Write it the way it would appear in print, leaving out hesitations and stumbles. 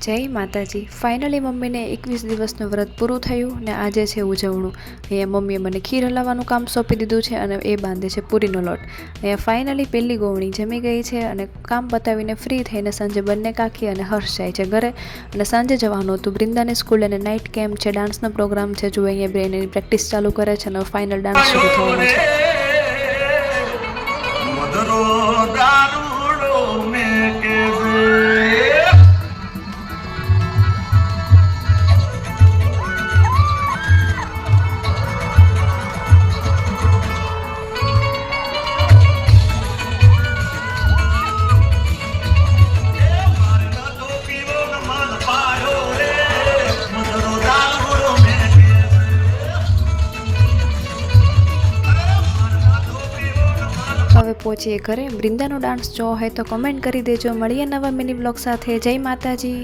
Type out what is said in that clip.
જય માતાજી। ફાઇનલી મમ્મીને 21 દિવસનું વ્રત પૂરું થયું ને આજે છે ઉજવણું। અહીંયા મમ્મીએ મને ખીર હલાવવાનું કામ સોંપી દીધું છે અને એ બાંધે છે પૂરીનો લોટ। અહીંયા ફાઇનલી પહેલી ગોવણી જમી ગઈ છે અને કામ પતાવીને ફ્રી થઈને સાંજે બંને કાકી અને હર્ષ જાય છે ઘરે અને સાંજે જવાનું હતું બૃંદાની સ્કૂલ અને નાઇટ કેમ્પ છે, ડાન્સનો પ્રોગ્રામ છે। જો અહીંયા બેન એની પ્રેક્ટિસ ચાલુ કરે છે અને ફાઇનલ ડાન્સ શરૂ થવાનો છે। હવે પહોંચીએ ઘરે। બૃંદાનો ડાન્સ જોવો હોય તો કમેન્ટ કરી દેજો। મળીએ નવા મિની બ્લોગ સાથે। જય માતાજી।